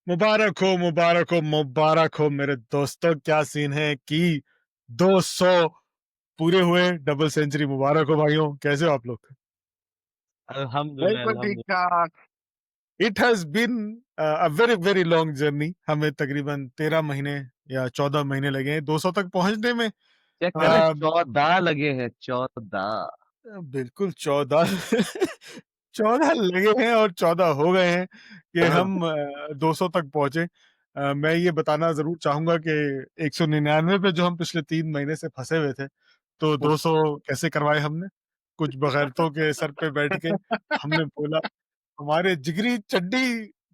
मुबारक हो मुबारक हो मेरे दोस्तों। क्या सीन है कि 200 पूरे हुए, डबल सेंचुरी। मुबारक हो भाइयों, कैसे हो आप लोग? अल्हम्दुलिल्लाह, बिल्कुल अल्हम्दुलिल्लाह। ठीक-ठाक। It has been a very very long journey. हमें तकरीबन 13 महीने या 14 महीने लगे हैं 200 तक पहुंचने में। चेक कर रहे हैं, अ, 14 लगे हैं, 14। बिल्कुल 14 14 लगे हैं और 14 हो गए हैं कि हम 200 तक पहुंचे। मैं ये बताना जरूर चाहूंगा कि 199 पे जो हम पिछले 3 महीने से फंसे हुए थे, तो 200 कैसे करवाए हमने? कुछ बगैरतों के सर पे बैठ के हमने बोला, हमारे जिगरी चड्डी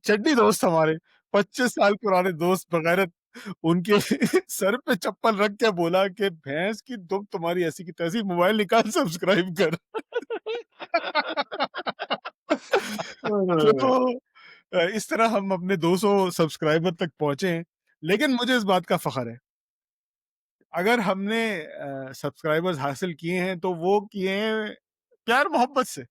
चड्डी दोस्त, हमारे 25 साल पुराने दोस्त बगैरत, उनके सर पे चप्पल रख के बोला कि भैंस की दुम तुम्हारी ऐसी की तैसी, मोबाइल निकाल सब्सक्राइब कर। तो इस तरह हम अपने 200 सब्सक्राइबर तक पहुंचे हैं। लेकिन मुझे इस बात का फख्र है, अगर हमने सब्सक्राइबर्स हासिल किए हैं तो वो किए हैं प्यार मोहब्बत से।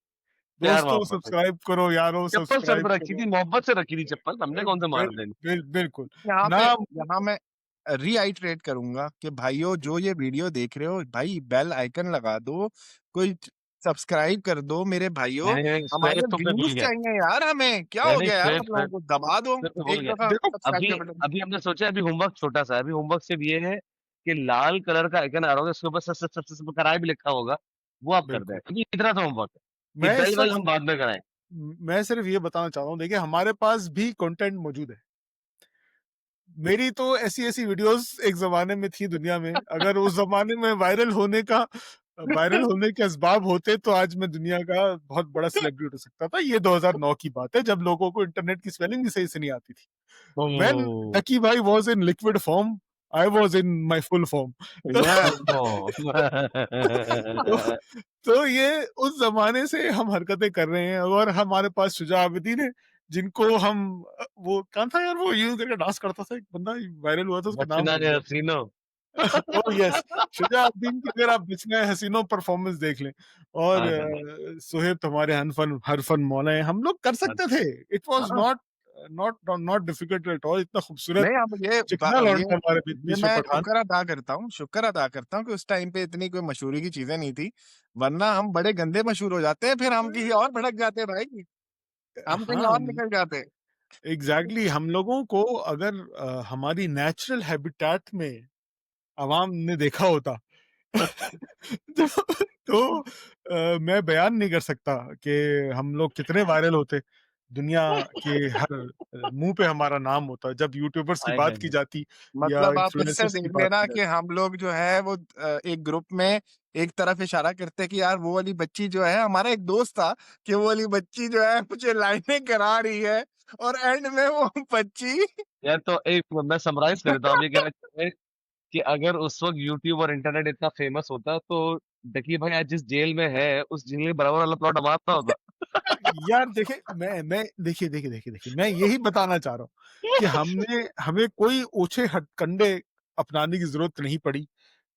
प्यार दोस्तों मोहब्बत है। सब्सक्राइब करो, यारों चप्पल सर सब्सक्राइब पे रखी करो। थी, मोहब्बत से रखी थी चप्पल, हमने कौन से मार बिल, देनी। बिल्कुल यहाँ पे ना। यहाँ मैं रीआइटरेट करूंगा कि भाइयों जो ये वीडियो देख रहे हो भाई बेल आइकन लगा दो, कोई सब्सक्राइब कर दो मेरे भाइयों। नहीं, नहीं, हमारे श्वेत तुम पे भूल व्यूज गया। चाहिए यार, हमें क्या नहीं, हो नहीं, गया यार, श्वेत, आप लोगों श्वेत, को दबा दो श्वेत पे भूल एक गया। दफा देखो, सब्सक्राइब अभी का बटन। अभी हमने सोचा है, अभी होमवर्क छोटा सा है। अभी होमवर्क सिर्फ ये है कि लाल कलर का आइकन आ रहा होगा, उसके ऊपर सब्सक्राइब लिखा होगा, वो आप कर दें। बिल्कुल। अभी इतना सा होमवर्क है कि मैं बेल इस वेल वक्त हम बाद में कराएं। मैं सिर्फ ये बताना चाहता हूँ, देखिए हमारे पास भी कंटेंट मौजूद है। मेरी तो ऐसी-ऐसी वीडियोस एक ज़माने में थी दुनिया में, अगर उस ज़माने में वायरल होने के असबाब होते तो आज मैं दुनिया का बहुत बड़ा सेलिब्रिटी हो सकता था। ये 2009 की बात है, जब लोगों को इंटरनेट की स्पेलिंग भी सही से नहीं आती थी। व्हेन ओह! डकी भाई was in liquid form, I was in my full form. तो ओह! तो तो ये उस ज़माने से हम हरकतें कर रहे हैं और हमारे पास शुजा अबदीन है, जिनको हम वो कौन था यार, वो यूँ करके डांस करता था, एक बंदा वायरल हुआ था, उसका नाम बचना भूल रे गया। हसीनो। ओह यस, शुजा उद्दीन की अगर आप बिस्मिल्लाह हसीनो परफॉर्मेंस देख लें, और हाँ, हाँ, सुहेब तुम्हारे हर फन मौला है, हम लोग कर हाँ, सकते थे। इट वाज़ हाँ। Not not not difficult at all. इतना खूबसूरत नहीं, अब चिकना लौंडा हमारे ये बीच में मैं पठान। शुक्र अदा करता हूँ कि उस टाइम पे इतनी कोई मशहूरी की चीजें नहीं थी, वरना हम बड़े गंदे मशहूर हो जाते हैं, फिर हम किसी और भड़क जाते हैं भाई, हम कहीं हाँ, और निकल जाते। एग्ज़ैक्टली। हम लोगों को अगर हमारी नेचुरल हैबिटेट में अवाम ने देखा होता तो मैं बयान नहीं कर सकता कि हम लोग कितने वायरल होते। दुनिया के हर मुँह पे हमारा नाम होता जब यूट्यूबर्स की हाय, हाय, बात की हाय! जाती या मतलब आप फिर से इन्फ्लुएंसर्स की देख बात लेना की कि जाती। हम लोग जो है वो एक ग्रुप में एक तरफ इशारा करते हैं कि यार वो वाली बच्ची जो है, हमारा एक दोस्त था कि वो वाली बच्ची जो है मुझे लाइनें करा रही है, और एंड में वो बच्ची यार तो एक मैं समराइज़ कर देता हूँ। आप ये कहना चाह रहे हैं कि अगर उस वक़्त यूट्यूब और इंटरनेट इतना फ़ेमस होता तो देखिए भाई आज जिस जेल में है, उस जेल के बराबर वाला प्लॉट हमारा होता। यार देखिए, मैं देखिए, मैं यही बताना चाह रहा हूँ कि हमें कोई ओछे हथकंडे अपनाने की ज़रूरत नहीं पड़ी।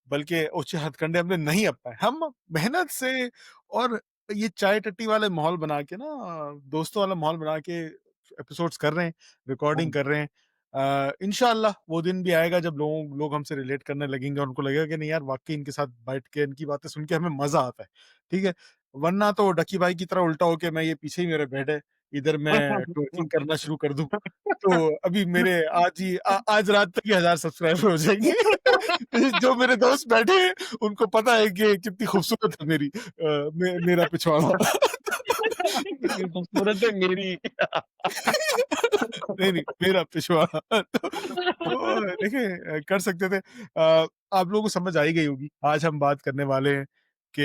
बल्कि ओछे हथकंडे हमने नहीं अपनाए। हम मेहनत से और ये चाय टट्टी वाले माहौल बना के ना, दोस्तों वाला माहौल बना के एपिसोड्स कर रहे हैं, रिकॉर्डिंग कर रहे हैं। इंशाअल्लाह वो दिन भी आएगा जब लोग हमसे रिलेट करने लगेंगे और उनको लगेगा कि नहीं यार, वाक़ई इनके साथ बैठ के इनकी बातें सुन के हमें मज़ा आता है। ठीक है? वरना तो डकी भाई की तरह उल्टा होके मैं ये पीछे ही मेरे बेड है, इधर मैं ट्वर्किंग करना शुरू कर दूँ, तो अभी मेरे आज रात तक ही 1000 सब्सक्राइबर हो जाएँगे। जो मेरे दोस्त बैठे हैं, उनको पता है कि कितनी खूबसूरत है मेरा पिछवाड़ा। कितनी खूबसूरत है मेरी। नहीं, मेरा पिछवाड़ा। तो देखिए, कर सकते थे। आप लोगों को समझ आ ही गई होगी। आज हम बात करने वाले हैं कि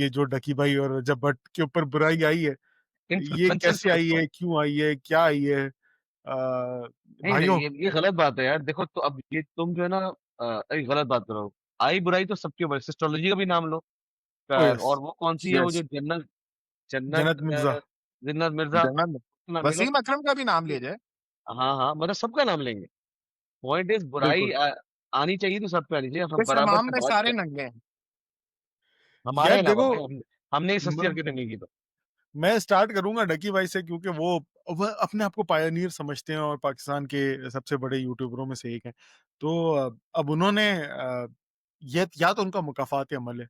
ये जो डकी भाई और जब भट्ट के ऊपर बुराई आई है, ये इन्फ्लुएंसर्स कैसे के आई ऊपर। है, क्यों आई है, क्या आई है? नहीं, नहीं, भाइयों, ये गलत बात है यार। देखो तो अब ये तुम जो है ना एक गलत बात कर रहे हो। आई बुराई तो सबके ऊपर, सिस्टोलॉजी का भी नाम लो। ओह यस, और वो कौन-सी है, वो यस, जो जन्नत जन्नत जन्नत मिर्ज़ा। जन्नत मिर्ज़ा, जन्नत नाम ले लो। वसीम अकरम का भी नाम लिया जाए। हाँ, हाँ, मतलब सबका नाम लेंगे। पॉइंट इज़ बुराई बिल्कुल। आनी चाहिए तो सब पे आनी चाहिए, हम इस बराबर हमाम से में बात सारे करें। नंगे हैं। हमारे यार अलावा देखो, भाई हमने ये सस्ती म हरकतें नहीं की तो। मैं स्टार्ट करूँगा डकी भाई से, क्योंकि वो अपने आप को पायनियर समझते हैं और पाकिस्तान के सबसे बड़े यूट्यूबरों में से एक हैं। तो अब उन्होंने ये या तो उनका मुकाफ़ात अमल है,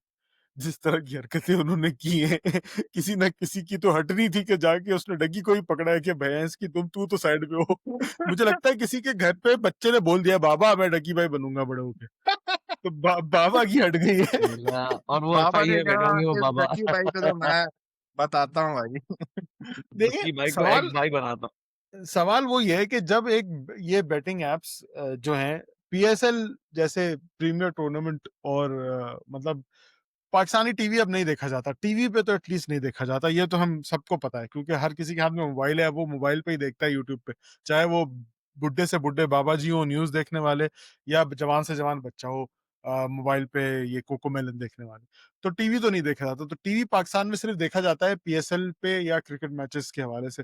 जिस तरह की हरकतें उन्होंने की हैं किसी न किसी की तो हटनी थी कि जाके उसने डग्गी को ही पकड़ा है कि भैंस की तू तो साइड पे हो। मुझे लगता है किसी के घर पे बच्चे ने बोल दिया, बाबा मैं डग्गी भाई बनूँगा बड़े होके। तो बाबा की हट गई है। और वो बाबा ने एफआईआर में बैठे कहा होंगे वो इस बाबा। डकी भाई को तो मैं बताता हूँ भाई। देखिए, डकी भाई को सवाल एक्स भाई बनाता। सवाल वो ये है कि जब ये बेटिंग एप्स जो हैं, पीएसएल जैसे प्रीमियर टूर्नामेंट और मतलब पाकिस्तानी टीवी अब नहीं देखा जाता। टीवी पे तो एटलीस्ट नहीं देखा जाता, ये तो हम सबको पता है, क्योंकि हर किसी के हाथ में मोबाइल है, वो मोबाइल पे ही देखता है यूट्यूब पे। चाहे वो बुड्ढे से बुड्ढे बाबा जी हों न्यूज़ देखने वाले, या जवान से जवान बच्चा हो मोबाइल पे ये कोकोमेलन देखने वाले। तो टीवी तो नहीं देखा जाता, तो टीवी पाकिस्तान में सिर्फ़ देखा जाता है पीएसएल पे या क्रिकेट मैचेस के हवाले से।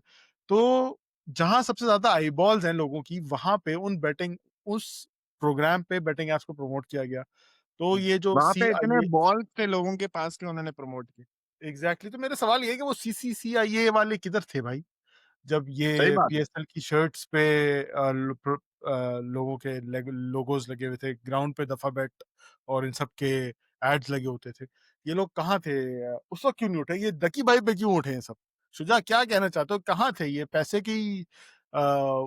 तो जहाँ सबसे ज़्यादा आईबॉल्स हैं लोगों की, वहाँ पे उस प्रोग्राम पे बेटिंग ऐप्स को प्रमोट किया गया। तो ये जो वहां पे इतने सीआईए बॉल्स थे लोगों के पास कि उन्होंने प्रमोट किया। एग्ज़ैक्टली, तो मेरा सवाल ये है कि वो सीसीसीआईए वाले किधर थे भाई? जब सही ये बात है। पीएसएल की शर्ट्स पे लोगों के लोगोज लगे हुए थे, ग्राउंड पे दफा बेट और इन सब के एड्स लगे होते थे। ये लोग कहाँ थे? उस वक्त क्यों नहीं उठे? ये डकी भाई पे क्यों उठे हैं सब? शुजा, क्या कहना चाहते हो? कहाँ थे ये? पैसे की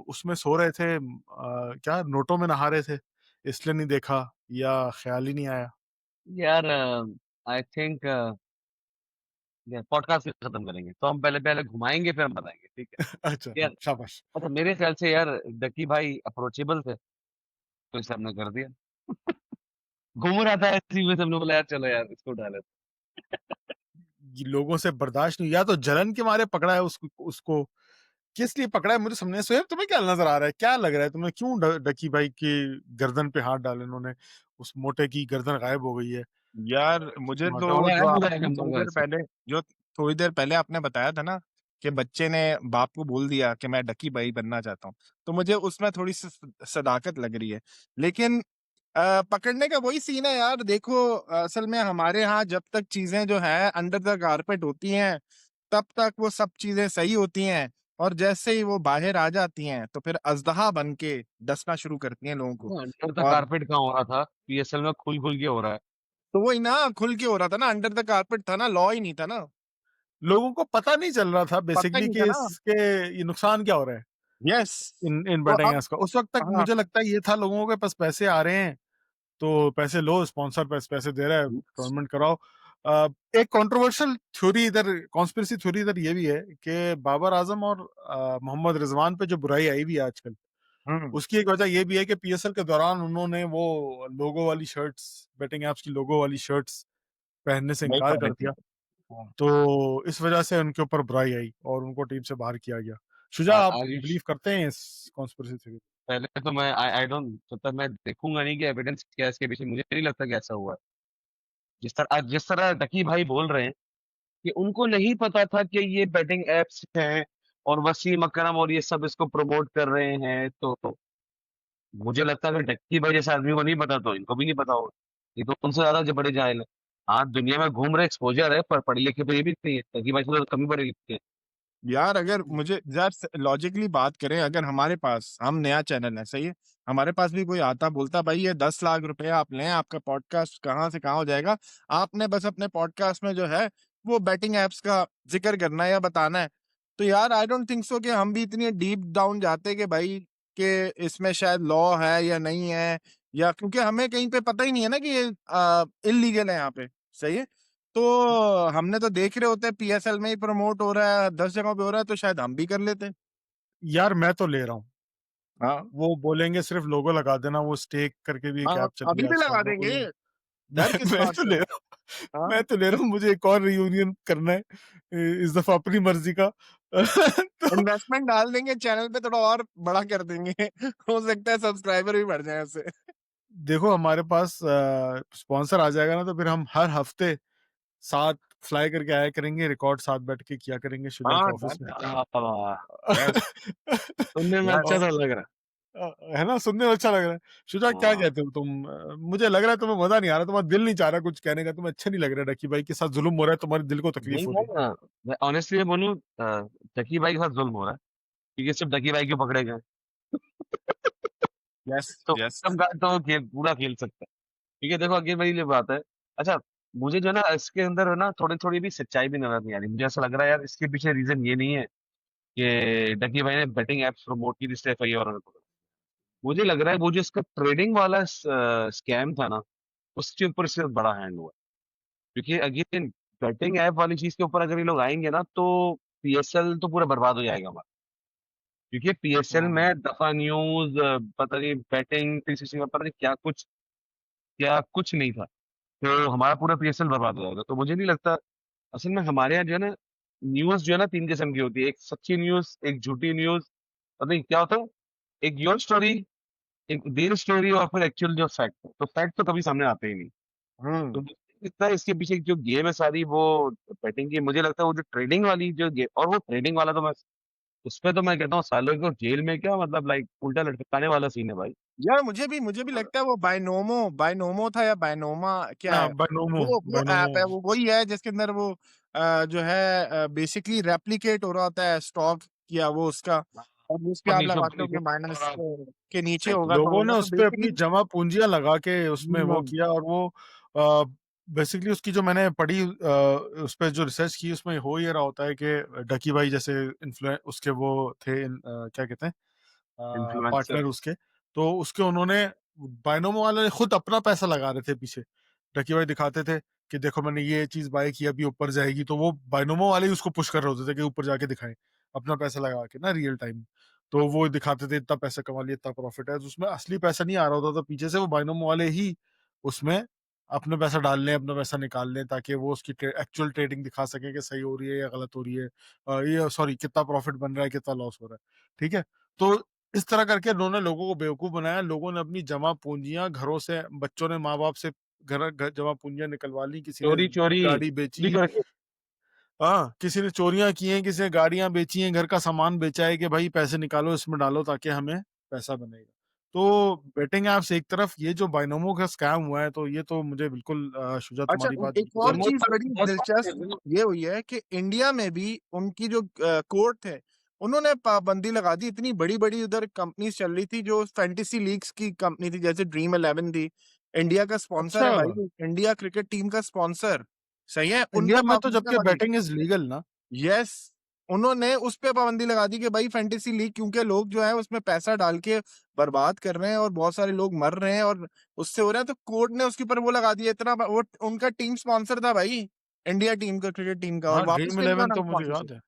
उसमें सो रहे थे, क्या नोटों में नहा रहे थे, इसलिए नहीं देखा, या ख्याल ही नहीं आया? यार आई थिंक पॉडकास्ट खत्म करेंगे तो हम पहले पहले घुमाएंगे फिर हम बताएंगे, ठीक है? अच्छा, हाँ, यार शाबाश। अच्छा, मेरे ख्याल से यार डकी भाई अप्रोचेबल थे तो इसे हमने कर दिया। घूम रहा था ऐसे ही, हमने बोला यार चलो यार इसको उठा लेते ये लोगों से बर्दाश्त नहीं, या तो जलन के मारे पकड़ा है उसको उसको किस लिए पकड़ा है मुझे समझ नहीं। सोहेब, तुम्हें क्या नजर आ रहा है? क्या लग रहा है तुम्हें? क्यों डकी भाई की गर्दन पे हाथ डाले इन्होंने? उस मोटे की गर्दन गायब हो गई है। यार मुझे क्यों तो हटाओ? हैं। जो ऐड आपने बताएगा हम लोग ऐसे। थोड़ी देर पहले आपने बताया था ना कि बच्चे ने बाप को बोल दिया कि मैं डकी भाई बनना चाहता हूँ, तो मुझे उसमें थोड़ी सी सदाकत लग रही है। लेकिन पकड़ने का वही सीन है यार। देखो असल में हमारे यहाँ जब तक चीजें जो है अंडर द कारपेट होती हैं, तब तक वो सब चीजें सही होती हैं। और जैसे ही वो बाहर आ जाती हैं तो फिर अजदहा बन के डसना शुरू करती हैं लोगों को। अंडर द और कारपेट कहाँ हो रहा था? पीएसएल में खुल खुल के हो रहा है। तो वही ना, खुल के हो रहा था ना, अंडर द कारपेट था ना, लॉ ही नहीं था ना। लोगों को पता नहीं चल रहा था पता ही बेसिकली नहीं था कि ना। इसके ये नुकसान क्या हो रहा है यस। इन तो बैटिंग अब एप्स का। उस वक्त तक हाँ। मुझे लगता है ये था, लोगों के पास पैसे आ रहे हैं तो पैसे लो, स्पॉन्सर पैसे दे रहा है, टूर्नामेंट कराओ। एक कंट्रोवर्शियल थ्योरी इधर, कॉन्स्पिरेसी थ्योरी इधर ये भी है कि बाबर आजम और मोहम्मद रिजवान पे जो बुराई आई भी है आजकल, हम्म। उसकी एक वजह ये भी है कि पीएसएल के दौरान उन्होंने वो लोगो वाली शर्ट्स, बेटिंग एप्स की लोगो वाली शर्ट्स पहनने से वही इनकार पा रहे कर थे। दिया। हाँ। तो इस वजह से उनके ऊपर बुराई आई और उनको टीम से बाहर किया गया। शुजा, आप आयुष, बिलीव करते हैं इस कॉन्स्पिरेसी थ्योरी? पहले तो मैं आई डोंट, मतलब मैं देखूंगा नहीं कि एविडेंस क्या है इसके पीछे। मुझे नहीं लगता कि ऐसा हुआ है। जिस तरह डकी भाई बोल रहे हैं कि उनको नहीं पता था कि ये बैटिंग एप्स हैं और वसीम अकरम और ये सब इसको प्रमोट कर रहे हैं, तो मुझे लगता है कि डक्की भाई जैसे आदमी को नहीं पता तो इनको भी नहीं पता होगा। ये तो उनसे ज्यादा जो बड़े जाहिल है। हाँ, दुनिया में घूम रहे, एक्सपोजर है, पर पढ़े लिखे तो ये भी नहीं है। डक्की भाई से तो कमी पढ़े लिखे हैं। यार अगर मुझे यार लॉजिकली बात करें, अगर हमारे पास, हम नया चैनल है सही है, हमारे पास भी कोई आता बोलता भाई ये 10 लाख रुपए आप लें, आपका पॉडकास्ट कहाँ से कहाँ हो जाएगा, आपने बस अपने पॉडकास्ट में जो है वो बैटिंग एप्स का जिक्र करना है या बताना है, तो यार आई डोंट थिंक सो कि हम भी इतनी डीप डाउन जाते कि भाई कि इसमें शायद लॉ है या नहीं है, या क्योंकि हमें कहीं पे पता ही नहीं है ना कि ये इलीगल है यहाँ पे। सही है। तो हमने तो देख रहे होते हैं पीएसएल में ही प्रमोट हो रहा है, 10 जगहों पे हो रहा है, तो शायद हम भी कर लेते। यार मैं तो ले रहा हूँ। हाँ। वो बोलेंगे सिर्फ लोगो लगा देना, वो स्टेक करके भी एक हाँ ऐप चली अभी है भी आजकल, लगा लोगो देंगे। लगा। डर किस मैं बात तो का ले है? रहा हूँ, हाँ। मैं तो ले रहा हूँ, मुझे एक और रियूनियन करना है इस दफा अपनी मर्जी का। तो इन्वेस्टमेंट डाल देंगे चैनल पे, थोड़ा और बड़ा कर देंगे। हो सकता है सब्सक्राइबर भी बढ़ जाए उससे। देखो, हमारे पास स्पॉन्सर आ जाएगा ना, तो फिर हम हर हफ्ते साथ फ्लाई करके आया करेंगे, रिकॉर्ड साथ बैठ के किया करेंगे शुजा हाँ के डन ऑफिस में। है। वाह, यस। सुनने में यस। अच्छा और तो लग रहा है ना? सुनने में अच्छा लग रहा है। शुजा क्या हाँ, कहते हो तुम? मुझे लग रहा है तुम्हें मज़ा नहीं आ रहा, तुम्हारा दिल नहीं चाह रहा कुछ कहने का, तुम्हें अच्छा नहीं लग रहा है डकी भाई के साथ ज़ुल्म हो रहा है, तुम्हारे दिल को नहीं तकलीफ हो रही है। मैं ऑनेस्टली बोलूँ डकी भाई के साथ ज़ुल्म हो रहा है, क्योंकि सिर्फ़ डकी भाई क्यों पकड़े गए? यस, तो यस। कम गार्ड तो पूरा खेल सकता है। ठीक है, देखो अगेन वही जो बात है। अच्छा, मुझे जो है ना इसके अंदर है ना थोड़ी-थोड़ी भी सच्चाई भी नज़र नहीं आ रही। मुझे ऐसा लग रहा है यार इसके पीछे रीज़न ये नहीं है कि डकी भाई ने बेटिंग ऐप्स प्रमोट की जिससे एफआईआर होना पड़ा। मुझे लग रहा है वो जो इसका ट्रेडिंग वाला स्कैम था ना, उसके ऊपर इससे बड़ा हैंग हुआ है। क्योंकि अगेन बेटिंग ऐप वाली चीज़ के ऊपर अगर ये लोग आएँगे ना तो पीएसएल तो पूरा बर्बाद हो जाएगा हमारा। क्योंकि पीएसएल हुँ। में दफ़ा न्यूज़ पता नहीं बेटिंग 360 में पता नहीं क्या कुछ नहीं था। तो हमारा पूरा पीएसएल बर्बाद हो जाएगा। तो मुझे नहीं लगता असल में हमारे यहाँ जो है ना न्यूज़ जो है ना 3 किस्म की होती है। एक सच्ची न्यूज़, एक झूठी न्यूज़, पता नहीं क्या होता है? एक योर स्टोरी, एक देयर स्टोरी और फिर एक्चुअल जो फैक्ट है। तो फैक्ट तो कभी सामने आते ही नहीं। तो हुँ। मुझे लगता है इसके पीछे जो गेम है सारी वो बेटिंग की मुझे लगता है वो जो ट्रेडिंग वाली जो गे और वो ट्रेडिंग वाला तो मैं उसपे तो मैं कहता हूँ सालों को जेल में क्या मतलब लाइक उल्टा लटकाने वाला सीन है भाई। यार मुझे भी लगता है वो बायनोमो बायनोमो था या बायनोमा क्या हाँ, है? बायनोमो वो बायनोमो ऐप है, वो वही है जिसके अंदर वो जो है बेसिकली रेप्लिकेट हो रहा होता है स्टॉक या वो उसका और उस पे ऊपर आप नीचे ऊपर लगाते हो नीचे कि और माइनस आप के नीचे राइट होगा तो लोगों ने होगा तो उसपे अपनी बेसिकली जमा पूँजियाँ लगा के उसमें वो हुँ। किया और वो अ, बेसिकली उसकी जो मैंने पढ़ी उसपे जो रिसर्च की उसमें हो ये रहा होता है कि डकी भाई जैसे उसके वो थे क्या कहते हैं इन्फ्लुएंसर पार्टनर उसके, तो उसके उन्होंने बायनोमो वाले खुद अपना पैसा लगा रहे थे पीछे। डकी भाई दिखाते थे कि देखो मैंने ये चीज़ बाय की अभी ऊपर जाएगी, तो वो बायनोमो वाले ही उसको पुश कर रहे होते थे कि ऊपर जाके दिखाएँ, अपना पैसा लगा के ना रियल टाइम। तो वो दिखाते थे इतना पैसा कमा लिया, इतना प्रॉफिट है, तो उसमें असली पैसा नहीं आ रहा होता था पीछे से वो बायनोमो वाले ही उसमें अपना पैसा डाल लें, अपना पैसा निकाल लें ताकि वो उसकी एक्चुअल ट्रेडिंग दिखा सकें कि सही हो रही है या गलत हो रही है। ये सॉरी कितना प्रॉफिट बन रहा है, कितना लॉस हो रहा है। ठीक है? तो इस तरह करके उन्होंने लोगों को बेवकूफ़ बनाया, लोगों ने अपनी जमा पूँजियाँ घरों से बच्चों ने माँ-बाप से जमा पूँजियाँ निकलवा ली, किसी ने चोरी-चोरी गाड़ी चोरी बेची करके हाँ, किसी ने चोरियाँ की हैं, किसी ने गाड़ियाँ बेची हैं, घर का सामान बेचा है कि भाई पैसे निकालो इसमें डालो ताकि हमें पैसा बनेगा। तो बेटिंग ऐप्स एक तरफ, ये जो बायनोमो का स्कैम हुआ है, तो ये तो मुझे बिल्कुल शुजा अच्छा तुम्हारी बात एक बिल्कुल और सही बहुत चीज़ सारे बड़ी बहुत दिलचस्प सारे ये हुई है कि इंडिया में भी उनकी जो कोर्ट थे, उन्होंने पाबंदी लगा दी। इतनी बड़ी-बड़ी उधर कंपनीज़ चल रही थी जो फैंटेसी लीग्स की कंपनी थी, जैसे ड्रीम 11 थी। इंडिया का स्पॉन्सर अच्छा, है भाई, इंडिया क्रिकेट टीम का स्पॉन्सर। सही है? उन इंडिया पे में तो पाबंदी जबकि लगा दी। बेटिंग इज़ लीगल ना? यस, उन्होंने उस पे पाबंदी लगा दी कि भाई फैंटेसी लीग क्योंकि लोग जो है उसमें पैसा डाल के बर्बाद कर रहे हैं और बहुत सारे लोग मर रहे हैं और उससे हो रहा है तो कोर्ट ने उसके ऊपर वो लगा दिया इतना वो उनका टीम स्पॉन्सर था भाई, इंडिया टीम का क्रिकेट टीम का और हाँ, वापस ड्रीम मिल गया 11 उन्हें तो मुझे स्पॉन्सरशिप। याद है।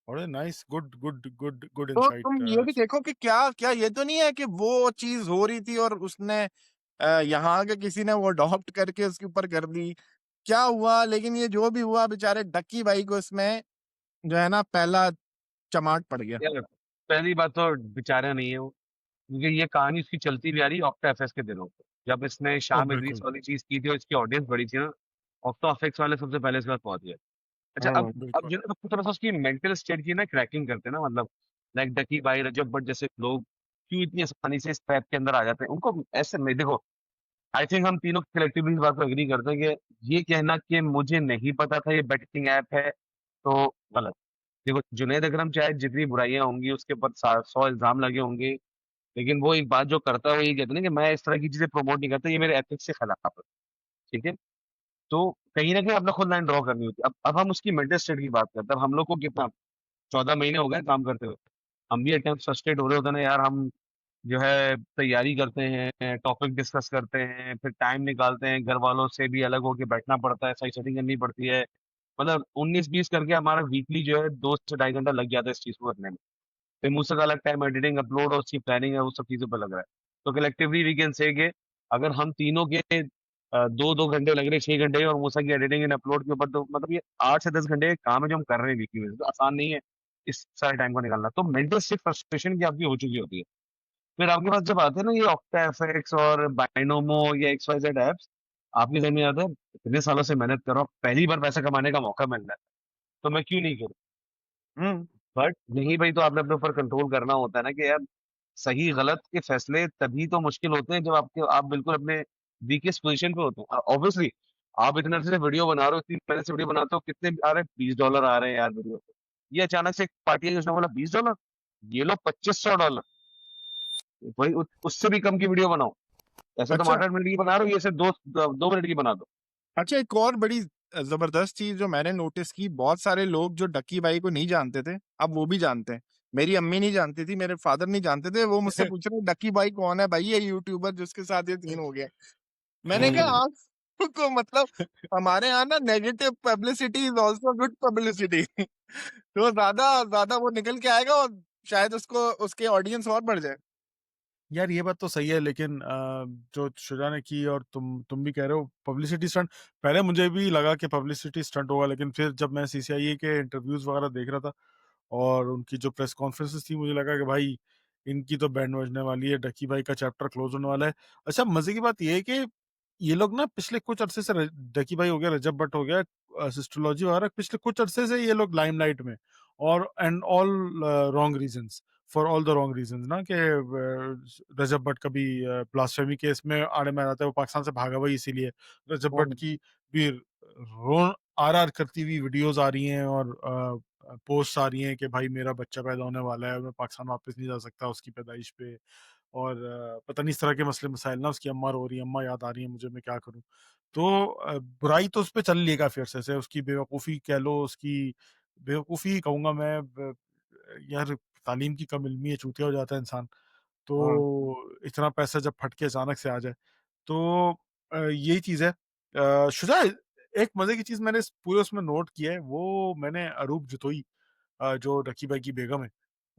बड़े nice good good good good तो इनसाइट तुम ये भी देखो कि क्या क्या ये तो नहीं है कि वो चीज़ हो रही थी और उसने यहाँ के किसी ने वो अडॉप्ट करके उसके ऊपर कर दी। क्या हुआ लेकिन ये जो भी हुआ बेचारे डक्की भाई को इसमें जो है ना पहला चमाट पड़ गया। यार पहली बात तो बेचारा नहीं है वो, क्योंकि ये कहानी उसकी चलती भी आ रही है ऑक्टा एफएस के दिनों पे। जब इसने शाम इदरीस बिल्कुल। वाली चीज़ की थी और इसकी ऑडियंस बड़ी थी ना, ऑक्टा एफएस वाले सबसे पहले इसके पास पहुँच गए। अच्छा हुँ। अब बिल्कुल। जो है थोड़ा-सा उसकी मेंटल स्टेट की ना क्रैकिंग करते हैं ना मतलब लाइक डकी भाई, रजब भट्ट जैसे लोग क्यों इतनी आसानी से इस ट्रैप के अंदर आ जाते हैं। उनको ऐसे नहीं देखो, आई थिंक हम तीनों कलेक्टिवली इस बात पे एग्री करते हैं कि ये कहना कि मुझे नहीं पता था ये बेटिंग ऐप है, तो गलत। देखो जुनैद अकरम चाहे जितनी बुराइयाँ होंगी उसके ऊपर सा 100 इल्ज़ाम लगे होंगे, लेकिन वो एक बात जो करता है वो ये कहता है ना कि मैं इस तरह की चीज़ें प्रमोट नहीं करता, ये मेरे एथिक्स के खिलाफ है। ठीक है? तो कहीं न कहीं अपना खुद लाइन ड्रॉ करनी होती है। अब हम उसकी मेंटल स्टेट की बात करते हैं। अब हम लोग को कितना 14 महीने हो गए काम करते हुए। हम भी एट टाइम्स फ्रस्ट्रेट हो रहे होते हैं ना यार, हम जो है तैयारी करते हैं, टॉपिक डिस्कस करते हैं, फिर टाइम निकालते हैं, घर वालों से भी अलग होके बैठना पड़ता है, सही सेटिंग करनी पड़ती है। मतलब 19-20 करके हमारा वीकली जो है 2 से ढाई घंटा लग जाता है इस चीज़ को करने में। फिर मूसा का अलग टाइम एडिटिंग, अपलोड और उसकी प्लानिंग है, वो सब चीज़ों पे लग रहा है। तो कलेक्टिवली वी कैन से कि अगर हम तीनों के 2-2 घंटे लग रहे हैं, 6 घंटे और मूसा की एडिटिंग एंड अपलोड के ऊपर तो मतलब ये 8 से 10 घंटे का काम है जो हम कर रहे हैं वीकली बेसिस पे। आसान नहीं है इस सारे टाइम को निकालना। तो मेंटल स्टेट फ्रस्ट्रेशन की आपकी हो चुकी होती है। फिर आपके पास जब आते हैं ना ये ऑक्टा एफएक्स और बायनोमो या एक्सवाईजेड ऐप्स, आपके ज़हन में आता है इतने सालों से मेहनत कर रहा हूँ, पहली बार पैसा कमाने का मौका मिल रहा है, तो मैं क्यों नहीं करूँ? हुँ। बट नहीं भाई तो आपने अपने ऊपर कंट्रोल करना होता है ना कि यार सही गलत के फैसले तभी तो मुश्किल होते हैं जब आप बिल्कुल अपने वीकेस्ट पोजीशन पे होते हैं। ऑब्वियसली आप इतने अच्छे से वीडियो बना रहे हो, इतनी मेहनत से वीडियो बनाते हो, कितने आ रहे हैं? $20 आ रहे हैं यार वीडियो पे। ये अचानक से एक पार्टी है जिसने बोला $20, ये लो $2500, वही उससे भी कम की वीडियो बनाओ। ऐसे तुम अच्छा 8-8 मिनट की बना रहे हो, ये सिर्फ 2 मिनट की बना दो। अच्छा, एक और बड़ी जबरदस्त चीज जो मैंने नोटिस की, बहुत सारे लोग जो डक्की भाई को नहीं जानते थे, अब वो भी जानते हैं। मेरी अम्मी नहीं जानती थी, मेरे फादर नहीं जानते थे, वो मुझसे पूछ रहे डक्की भाई कौन है भाई, ये यूट्यूबर जिसके साथ ये सीन हो गया। मैंने कहा हम्म। आपको मतलब हमारे यहाँ ना negative publicity is also good publicity. तो ज्यादा ज्यादा वो निकल के आएगा और शायद उसको उसके ऑडियंस और बढ़ जाए। यार ये बात तो सही है, लेकिन जो शुजा ने की और तुम भी कह रहे हो पब्लिसिटी स्टंट, पहले मुझे भी लगा कि पब्लिसिटी स्टंट होगा, लेकिन फिर जब मैं सीसीआईए के इंटरव्यूज वगैरह देख रहा था और उनकी जो प्रेस कॉन्फ्रेंसेस थी, मुझे लगा कि भाई इनकी तो बैंड बजने वाली है, डकी भाई का चैप्टर क्लोज होने वाला है। अच्छा, मजे की बात ये है कि ये लोग ना पिछले कुछ अरसे से डकी भाई हो गया, रजब भट्ट हो गया, सिस्टोलॉजी वगैरह, पिछले कुछ अरसे से ये लोग लाइमलाइट में, और and all wrong reasons, for all the wrong reasons ना, कि रजब भट्ट कभी ब्लास्फेमी केस में आड़े में आता है, वो पाकिस्तान से भागा हुआ, इसीलिए रजब भट्ट की भी रोन आर करती हुई वीडियोस आ रही हैं और पोस्ट आ रही हैं कि भाई मेरा बच्चा पैदा होने वाला है और मैं पाकिस्तान वापस नहीं जा सकता उसकी पैदाइश पे, और पता नहीं इस तरह के मसले मसाइल ना, उसकी अम्मा रो रही है, अम्मा याद आ रही है मुझे, मैं क्या करूं। तो बुराई तो उस पर चल रही है काफी अरसे से, उसकी बेवकूफ़ी कह लो, उसकी बेवकूफ़ी कहूंगा मैं, यार तालीम की कम इल्मी है, चूतिया हो जाता है इंसान। तो हाँ इतना पैसा जब फट के अचानक से आ जाए, तो यही चीज है। शुजा, एक मजे की चीज मैंने इस पूरे उसमें नोट किया है, वो मैंने अरूप जतोई, जो रकी भाई की बेगम है,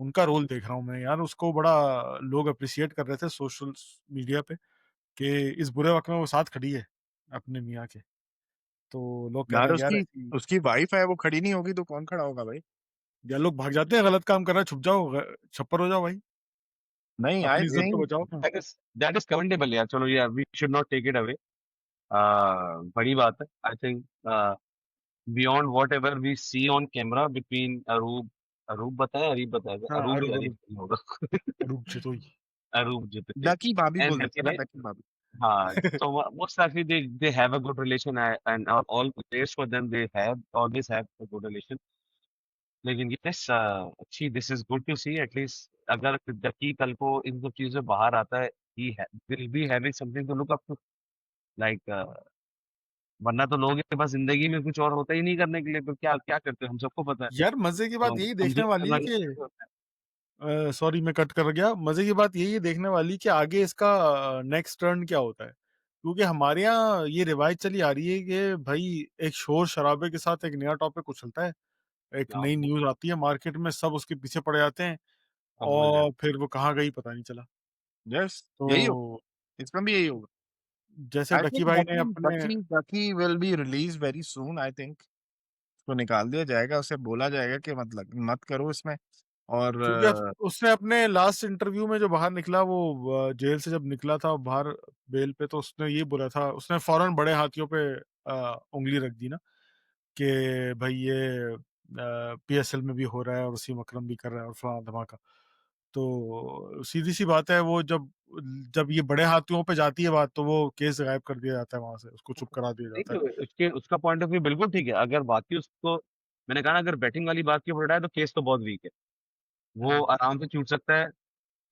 उनका रोल देख रहा हूँ मैं यार, उसको बड़ा लोग अप्रिशिएट कर रहे थे सोशल मीडिया पे कि इस बुरे वक्त में वो साथ खड़ी है अपने मियाँ के। तो लोग कह रहे यार, हैं कि यार उसकी ऐसी, उसकी वाइफ है, वो खड़ी नहीं होगी तो कौन खड़ा होगा भाई। यार लोग भाग जाते हैं, गलत काम कर रहा है, छुप जाओ, छप्पर हो जाओ भाई, नहीं, आई अपनी इज्जत तो थिंक बचाओ। दैट इज कमेंडेबल यार। चलो यार, we should not take it away. बड़ी बात है। I think beyond whatever we see on camera between Arup, Arup बताया, अरीब बताया, हाँ, अरूप या अरूप अरीब अरूप नहीं होगा। अरूप जतोई। अरूप जितने डकी भाभी एंड बोल देते डकी हैं ना, भाई। डकी भाभी। हाँ, so most likely they have a good relation, and all players for them they have always have a good relation. लेकिन yes, अच्छी, this is good to see at least। अगर डकी कल को इन सब चीजों से बाहर आता है, he will be having something to look up to, like वरना तो लोगों के पास जिंदगी में कुछ और होता ही नहीं करने के लिए, तो क्या क्या करते हैं हम सबको पता है। यार मजे की तो बात यही हम देखने गेम वाली करना है भी कि, होता है। सॉरी मैं कट कर गया, मजे की बात यही है देखने वाली कि आगे इसका नेक्स्ट टर्न क्या होता है, क्योंकि हमारे यहाँ ये रिवाज चली आ रही है कि भाई एक शोर शराबे के साथ एक नया टॉपिक उछलता है, एक हाँ, नई न्यूज आती है मार्केट में, सब उसके पीछे पड़ जाते हैं, सब भूल जाए। और फिर वो कहाँ गई पता नहीं चला। यस, यही हो, तो इसमें भी यही होगा। जैसे आई डकी थिंक भाई ने डकी अपने, Ducky Ducky will be release very soon. I think उसको निकाल दिया जाएगा, उसे बोला जाएगा कि मतलब मत करो इसमें। और क्योंकि उसने अपने लास्ट इंटरव्यू में जो बाहर निकला, वो जेल से जब निकला था बाहर बेल पे, तो उसने ये बोला था, उसने फौरन बड़े हाथियों पे उंगली रख दी ना, कि भाई ये पीएसएल में भी हो रहा है और वसीम अकरम भी कर रहा है और फलाना धमाका। तो सीधी सी बात है, वो जब जब ये बड़े हाथियों पे जाती है बात, तो वो केस गायब कर दिया जाता है वहां से, उसको चुप करा दिया नहीं जाता है। तो उसके उसका पॉइंट ऑफ व्यू बिल्कुल ठीक है। अगर बाकी उसको, मैंने कहा ना, अगर बैटिंग वाली बात की उठाए तो केस तो बहुत वीक है, वो आराम से छूट सकता है।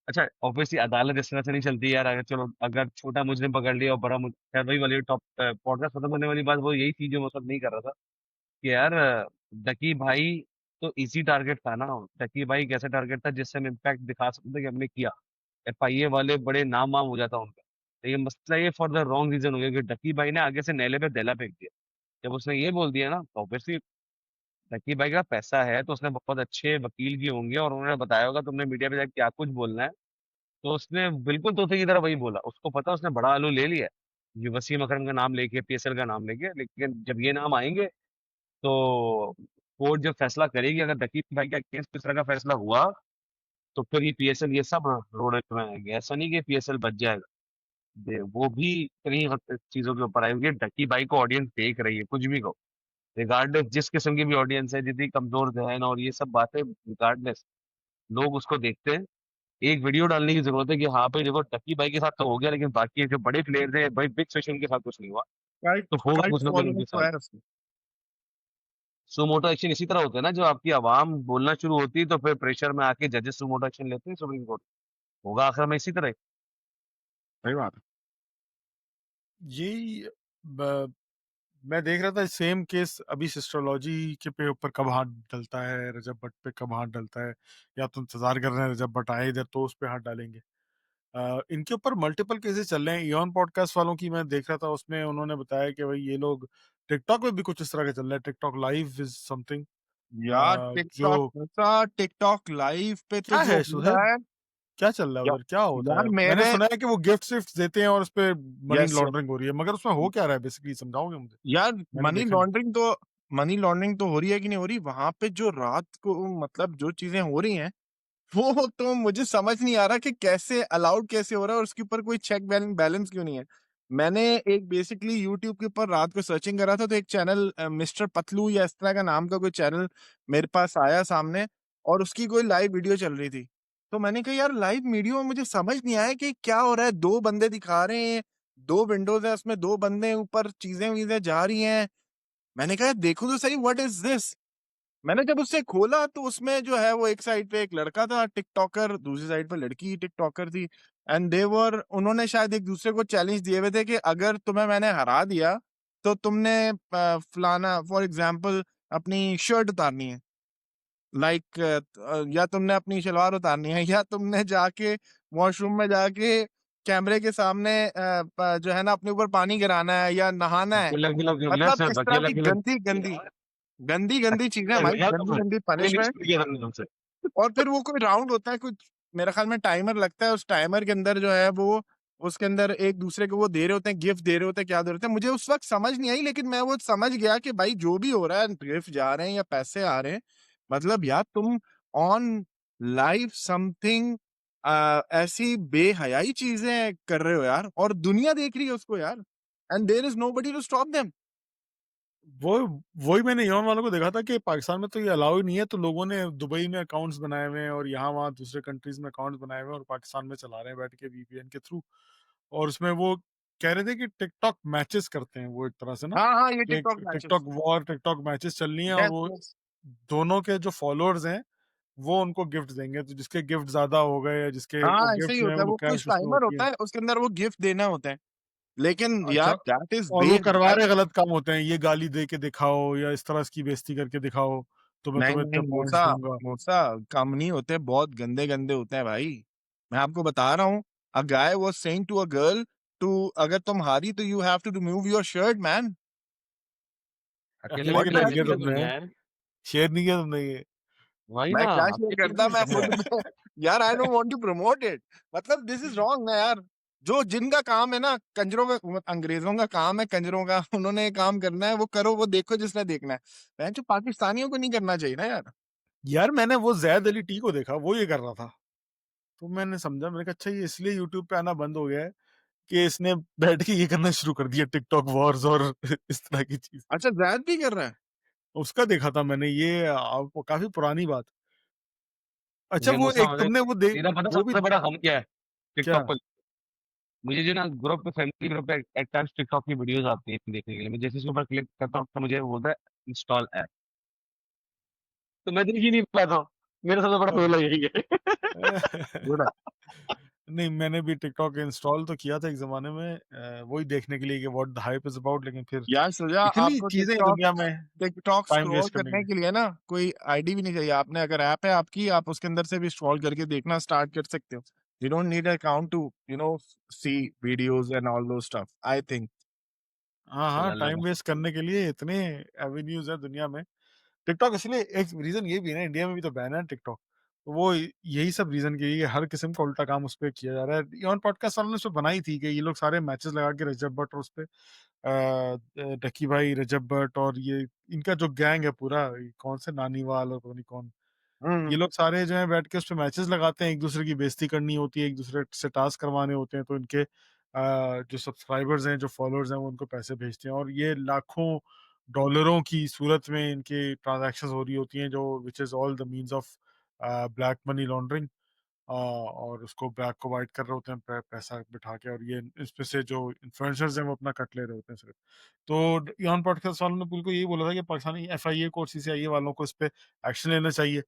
अच्छा, ऑब्वियसली अदालत इस तरह से नहीं चलती यार। अगर चलो, अगर छोटा मुजरिम पकड़ लिया और बड़ा खैर वही वाली टॉप पॉडकास्ट खत्म होने वाली बात वो यही थी जो मतलब नहीं कर रहा था कि यार डकी भाई तो इजी टारगेट था ना। डकी भाई एक ऐसा टारगेट था जिससे हम इम्पैक्ट दिखा सकते थे कि हमने किया, एफआईए वाले बड़े नाम वाम हो जाता उनका। तो ये मसला ये फॉर द रॉन्ग रीजन हो गया कि डकी भाई ने आगे से नेले पे देला फेंक दिया। जब उसने ये बोल दिया ना, तो ऑब्वियसली डकी भाई का पैसा है तो उसने बहुत अच्छे वकील भी होंगे और उन्होंने बताया होगा तुमने मीडिया पे जाके क्या कुछ बोलना है। तो उसने बिल्कुल तोते की तरह वही बोला। उसको पता उसने बड़ा आलू ले लिया है, ये वसीम अकरम का नाम लेके, पीएसएल का नाम लेके। लेकिन जब ये नाम आएंगे तो कोर्ट जब फैसला करेगी, अगर डकी भाई के अगेंस्ट इस तरह का फैसला हुआ, तो फिर ये पीएसएल ये सब रोड में आएंगे। ऐसा नहीं कि पीएसएल बच जाएगा, वो भी कहीं हद चीजों के ऊपर आएंगे। डकी भाई को ऑडियंस देख रही है, कुछ भी कहो, रिगार्डलेस जिस किस्म की भी ऑडियंस है, जितनी कमजोर जहन और ये सब बातें रिगार्डलेस, लोग उसको देखते हैं। एक वीडियो डालने की ज़रूरत है कि हाँ भाई देखो टकी भाई के साथ तो हो गया, लेकिन बाकी जो बड़े प्लेयर्स हैं भाई बिग फिश उनके साथ कुछ नहीं हुआ, कल्ट तो होगा कल्ट कुछ ना कुछ फॉलोइंग उनके तो साथ। है उसकी। सुमोटो एक्शन इसी तरह होता है ना, जब आपकी आवाम बोलना शुरू होती है तो फिर प्रेशर में आके जजेस सुमोटो एक्शन लेते हैं सुप्रीम कोर्ट। होगा आखिर में इसी तरह। सही बात है। यही ब मैं देख रहा था सेम केस अभी सिस्टोलॉजी के पे ऊपर कब हाथ डलता है, रजब भट्ट पे कब हाथ डलता है, या तो इंतज़ार कर रहे हैं रजब भट्ट आए इधर तो उस पे हाथ डालेंगे। इनके ऊपर मल्टीपल केसेस चल रहे हैं। इयान पॉडकास्ट वालों की मैं देख रहा था, उसमें उन्होंने बताया कि भाई ये लोग टिकटॉक पे भी कुछ इस तरह का चल रहा है। टिकटॉक लाइव इज़ समथिंग यार जो टिकटॉक लाइव पे तो क्या जो है हो रहा सुहेब? है। क्या चल रहा है या, उधर? क्या होता यार है? मैंने मेरे सुना है कि वो गिफ्ट्स-विफ्ट्स देते हैं और उसपे मनी यस लॉन्ड्रिंग हो रही है, मगर उसमें हो क्या रहा है बेसिकली, समझाओगे मुझे? यार मैंने मनी देखा नहीं। लॉन्ड्रिंग तो हो रही है कि नहीं हो रही वहां पे, जो रात को मतलब जो चीजें हो रही हैं वो तो मुझे समझ नहीं आ रहा कि कैसे अलाउड कैसे हो रहा है, और उसके ऊपर कोई चेक बैलेंस क्यों नहीं है। मैंने एक बेसिकली यूट्यूब के ऊपर रात को सर्चिंग करा था, तो एक चैनल मिस्टर पतलू या इस तरह का नाम का कोई चैनल मेरे पास आया सामने, और उसकी कोई लाइव वीडियो चल रही थी। तो मैंने कहा यार लाइव वीडियो में मुझे समझ नहीं आया कि क्या हो रहा है। दो बंदे दिखा रहे हैं, दो विंडोज है, उसमें दो बंदे ऊपर चीजें वीजें जा रही हैं। मैंने कहा देखो तो सही, व्हाट इज दिस। मैंने जब उससे खोला तो उसमें जो है वो एक साइड पे एक लड़का था टिकटॉकर, दूसरी साइड पे लड़की टिकटॉकर थी। एंड देवर उन्होंने शायद एक दूसरे को चैलेंज दिए हुए थे कि अगर तुम्हें मैंने हरा दिया तो तुमने फलाना फॉर एग्जांपल अपनी शर्ट उतारनी है, लाइक या तुमने अपनी शलवार उतारनी है, या तुमने जाके वॉशरूम में जाके कैमरे के सामने जो है ना अपने ऊपर पानी गिराना है या नहाना है। गिला गिला गिला मतलब से इस तरह गिला की गिला गंदी गंदी गंदी गंदी चीजें भाई, यार गंदी गंदी मैंने नहीं पनिशमेंट। शुरू किया था मैंने तुमसे। और फिर वो कोई राउंड होता है कुछ, मेरे ख्याल में टाइमर लगता है, उस टाइमर के अंदर जो है वो उसके अंदर एक दूसरे को वो दे रहे होते हैं, गिफ्ट दे रहे होते हैं, क्या दे रहे होते हैं मुझे उस वक्त समझ नहीं आई, लेकिन मैं वो समझ गया कि भाई जो भी हो रहा है, गिफ्ट जा रहे हैं या पैसे आ रहे हैं, मतलब यार तुम ऑन लाइव समथिंग ऐसी बेहयाई चीजें कर रहे हो यार, और दुनिया देख रही है उसको यार, and there is nobody to stop them. वो वही मैंने इयान वालों को देखा था कि पाकिस्तान में तो ये अलाउ ही नहीं है, तो लोगों ने दुबई में अकाउंट्स बनाए हुए हैं और यहाँ-वहाँ दूसरे कंट्रीज़ में अकाउंट्स बनाए हुए हैं और पाकिस्तान में चला रहे हैं बैठ के वीपीएन के थ्रू। और उसमें वो कह रहे थे कि टिकटॉक मैचेस करते हैं वो एक तरह से ना, हाँ हाँ, ये कि TikTok TikTok matches. War, TikTok matches चल रही हैं और यस वो यस। दोनों के जो फॉलोअर्स हैं, वो उनको गिफ्ट देंगे। तो जिसके गिफ्ट ज़्यादा हो गए या जिसके वो हाँ ऐसे गिफ्ट ही जो हैं होता है, वो वो कुछ कैश उसमें टाइमर होती है। होता है उसके अंदर वो गिफ्ट देना होता है, लेकिन यार अच्छा, दैट इज और वो करवा बेहद। रहे गलत काम होते हैं, ये गाली दे के दिखाओ या इस तरह इसकी बेइज़्ती करके दिखाओ, तो मैं नहीं तुम्हें नहीं इतने मूसा, पॉइंट्स दूँगा। मूसा कम नहीं होते, बहुत गंदे गंदे होते हैं भाई। मैं आपको बता रहा हूँ, a guy was saying to a girl to, अगर तुम हारी तो you have to remove your shirt man. अकेले अकेले व्हाट के अकेले नहीं दैट किया शेयर मीन। किया तुमने, तुमने यार। शेयर नहीं किया तुमने ये। वही मैं ना, क्या शेयर अकेले करता, अकेले मैं शेयर खुद में यार I don't want to promote it. मतलब दिस इज रॉन्ग ना यार। जो जिनका काम है ना कंजरों का, अंग्रेजों का काम है कंजरों का, उन्होंने ये काम करना है वो करो, वो देखो जिसने देखना है। मैं जो पाकिस्तानियों को नहीं करना चाहिए ना यार। यार मैंने वो ज़ैद अली टी को देखा, वो ये कर रहा था। तो मैंने समझा, मैंने कहा अच्छा ये इसलिए यूट्यूब पे आना बंद हो गया है कि इसने बैठ के ये करना शुरू कर दिया टिकटॉक वॉर्स और इस तरह की चीज़। अच्छा जैद भी कर रहा है। उसका देखा था मैंने ये काफ़ी पुरानी बात। अच्छा मुझे वो मूसा एक मुझे तुमने मेरा पता वो भी सबसे बड़ा हम क्या है क्या? टिकटॉक पर। मुझे जो ना ग्रुप पे फैमिली ग्रुप पे एट टाइम्स टिकटॉक की वीडियोस आती हैं देखने के लिए, मैं जैसे उसके ऊपर क्लिक करता हूँ तो मुझे वो बोलता है इंस्टॉल ऐप, तो मैं देख ही नहीं पाता हूँ। मेरा सबसे बड़ा अ, रोल यही है। गुड। नहीं मैंने भी टिकटॉक इंस्टॉल तो किया था एक ज़माने में, वही देखने के लिए कि what the hype is about, लेकिन फिर यार सुजा, इतनी आपको चीज़ें हैं टिकटॉक दुनिया में टिकटॉक टाइम स्क्रॉल वेस्ट करने के करने लिए। के लिए ना कोई आईडी भी नहीं चाहिए। आपने अगर ऐप है आपकी, आप उसके अंदर से भी स्क्रॉल करके देखना स्टार्ट कर सकते हो। You don't need account to see videos and all those stuff I think. हाँ, हाँ, चलो अल्लाह टाइम का वेस्ट करने के लिए इतने एवेन्यूज़ हैं दुनिया में। टिकटॉक इसलिए एक रीज़न ये भी है ना, इंडिया में भी तो बैन है टिकटॉक। तो वो यही सब रीज़न के लिए हर किस्म का उल्टा काम उसपे किया जा रहा है। इवन पॉडकास्ट वालों ने उसपे बनाई थी कि ये लोग सारे मैचेस लगा के रजब भट्ट और उसपे डक्की भाई, रजब भट्ट और ये इनका जो गैंग है पूरा, ये कौन से नानीवाल और पता नहीं कौन, ये हम्म। लोग सारे जो हैं बैठ के उसपे मैचेस लगाते हैं, एक-दूसरे की बेइज़्ती करनी होती है, एक-दूसरे से टास्क करवाने होते हैं, तो इनके जो सब्सक्राइबर्स हैं, जो फॉलोअर्स हैं, वो उनको पैसे भेजते हैं और ये लाखों डॉलरों की सूरत में इनकी ट्रांज़ैक्शंस हो रही होती हैं, जो which is all the means of black money laundering. और उसको ब्लैक को व्हाइट कर रहे होते हैं पैसा बिठा के, और ये इसमें से जो इन्फ्लुएंसर्स हैं वो अपना कट ले रहे होते हैं सिर्फ। तो इयान पॉडकास्ट वालों ने बिल्कुल यही बोला था कि पाकिस्तानी एफआईए को और सीसीआईए वालों को इस पे एक्शन लेना चाहिए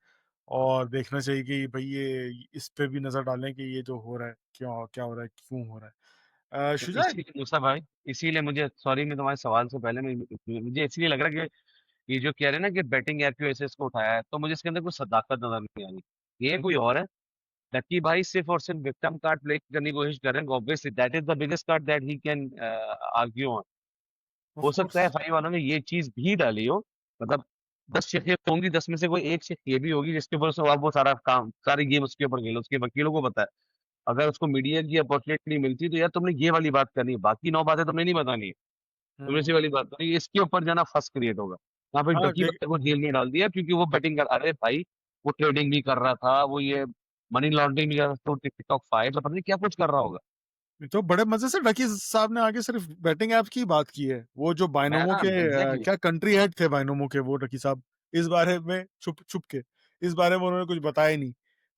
और देखना चाहिए कि भाई ये इस पे भी नजर डालें कि ये जो हो रहा है क्या हो रहा है, क्यों हो रहा है। तो शुजा, इसीलिए मूसा भाई, इसीलिए मुझे, सॉरी मैं तुम्हारे सवाल से पहले मुझे इसलिए लग रहा है कि ये जो कह रहे हैं ना कि बैटिंग ऐप की वजह से इसको उठाया है, तो मुझे इसके अंदर कुछ सदाकत नजर नहीं आ रही। ये कोई और है। लकी भाई सिर्फ और सिर्फ विक्टिम कार्ड प्ले करने की कोशिश कर रहे हैं। Obviously that is the biggest card that he can argue on. Of हो सकता है कोर्स। भाई वालों ने ये चीज भी डाली हो, मतलब 10 शिकायत होंगी, 10 में से कोई एक शिकायत ये भी होगी जिसके ऊपर से अब वो सारा काम, सारी गेम उसके ऊपर खेलो, उसके वकीलों को पता है। अगर उसको मीडिया की अपॉर्चुनिटी मिलती तो यार तुमने ये वाली बात करनी है, बाकी 9 बातें तुमने नहीं बतानी है। तुमने इसी वाली बात करनी है, इसके ऊपर जाना फर्स्ट क्रिएट होगा। यहाँ पे हाँ डकी भाई को जेल में डाल दिया क्योंकि वो बैटिंग कर, अरे भाई वो ट्रेडिंग भी कर रहा था, वो ये मनी लॉन्ड्रिंग भी कर रहा था, तो टिकटॉक फाइल पता नहीं क्या कुछ कर रहा होगा। तो बड़े मजे से डकी साहब ने आके सिर्फ बैटिंग ऐप की बात की है। वो जो मैं बायनोमो हाँ के एग्जैक्टली। क्या कंट्री हेड थे बायनोमो के, वो डकी साहब इस बारे में छुप छुप के, इस बारे में उन्होंने कुछ बताया ही नहीं।